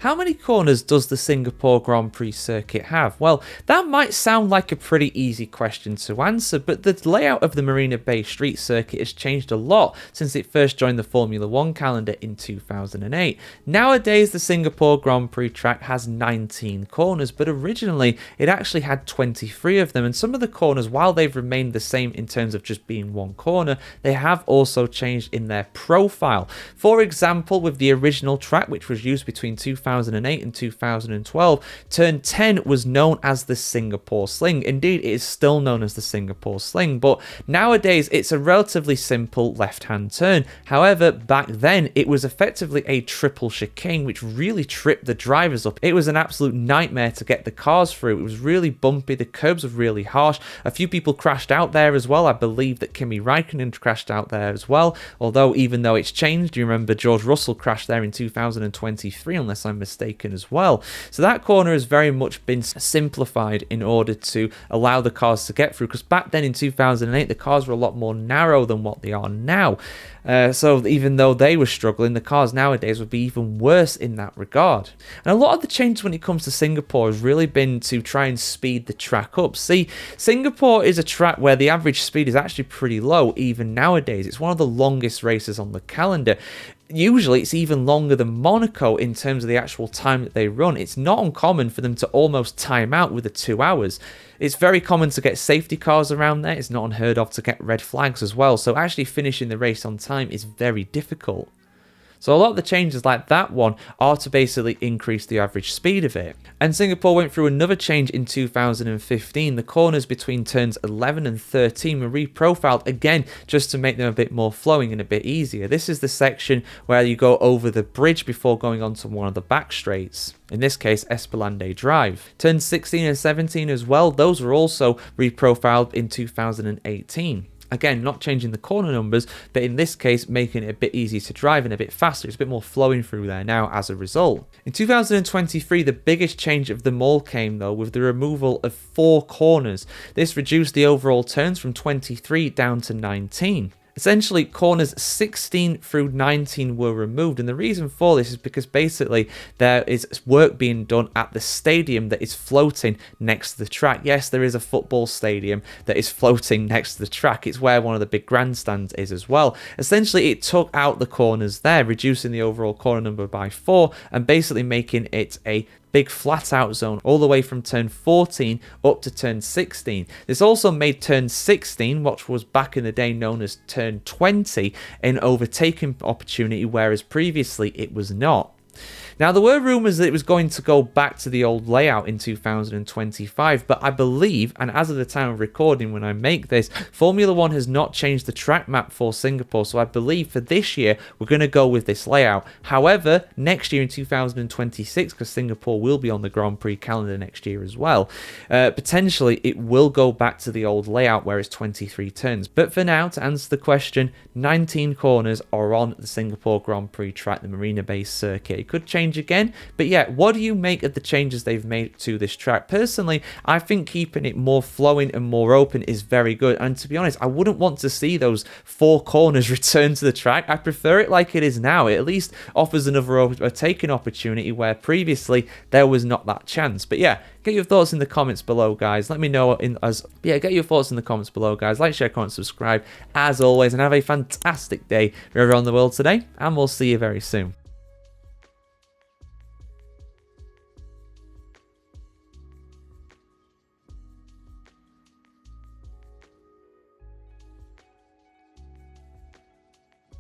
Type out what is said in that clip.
How many corners does the Singapore Grand Prix circuit have? Well, that might sound like a pretty easy question to answer, but the layout of the Marina Bay Street Circuit has changed a lot since it first joined the Formula One calendar in 2008. Nowadays, the Singapore Grand Prix track has 19 corners, but originally it actually had 23 of them, and some of the corners, while they've remained the same in terms of just being one corner, they have also changed in their profile. For example, with the original track, which was used between 2008 and 2012, turn 10 was known as the Singapore Sling. Indeed, it is still known as the Singapore Sling, but nowadays it's a relatively simple left-hand turn. However, back then it was effectively a triple chicane, which really tripped the drivers up. It was an absolute nightmare to get the cars through. It was really bumpy, the curbs were really harsh. A few people crashed out there as well. I believe that Kimi Raikkonen crashed out there as well, although even though it's changed, you remember George Russell crashed there in 2023, unless I'm mistaken as well. So that corner has very much been simplified in order to allow the cars to get through, because back then in 2008 the cars were a lot more narrow than what they are now. So even though they were struggling, the cars nowadays would be even worse in that regard. And a lot of the changes when it comes to Singapore has really been to try and speed the track up. See, Singapore is a track where the average speed is actually pretty low even nowadays. It's one of the longest races on the calendar. Usually it's even longer than Monaco in terms of the actual time that they run. It's not uncommon for them to almost time out with the 2 hours. It's very common to get safety cars around there. It's not unheard of to get red flags as well. So actually finishing the race on time is very difficult. So a lot of the changes like that one are to basically increase the average speed of it. And Singapore went through another change in 2015. The corners between turns 11 and 13 were reprofiled again just to make them a bit more flowing and a bit easier. This is the section where you go over the bridge before going onto one of the back straights. In this case, Esplanade Drive. Turns 16 and 17 as well, those were also reprofiled in 2018. Again, not changing the corner numbers, but in this case, making it a bit easier to drive and a bit faster. It's a bit more flowing through there now as a result. In 2023, the biggest change of them all came, though, with the removal of 4 corners. This reduced the overall turns from 23 down to 19. Essentially, corners 16 through 19 were removed, and the reason for this is because basically there is work being done at the stadium that is floating next to the track. Yes, there is a football stadium that is floating next to the track. It's where one of the big grandstands is as well. Essentially, it took out the corners there, reducing the overall corner number by 4 and basically making it a big flat out zone all the way from turn 14 up to turn 16. This also made turn 16, which was back in the day known as turn 20, an overtaking opportunity, whereas previously it was not. Now, there were rumours that it was going to go back to the old layout in 2025, but I believe, and as of the time of recording when I make this, Formula One has not changed the track map for Singapore, so I believe for this year we're going to go with this layout. However, next year in 2026, because Singapore will be on the Grand Prix calendar next year as well, potentially it will go back to the old layout where it's 23 turns. But for now, to answer the question, 19 corners are on the Singapore Grand Prix track, the Marina Bay Circuit. It could change again, but yeah, what do you make of the changes they've made to this track? Personally, I think keeping it more flowing and more open is very good, and to be honest, I wouldn't want to see those 4 corners return to the track. I prefer it like it is now. It at least offers another overtaking opportunity where previously there was not that chance. But yeah, get your thoughts in the comments below, guys. Let me know get your thoughts in the comments below, guys. Like, share, comment, subscribe as always, and have a fantastic day wherever on the world today, and we'll see you very soon.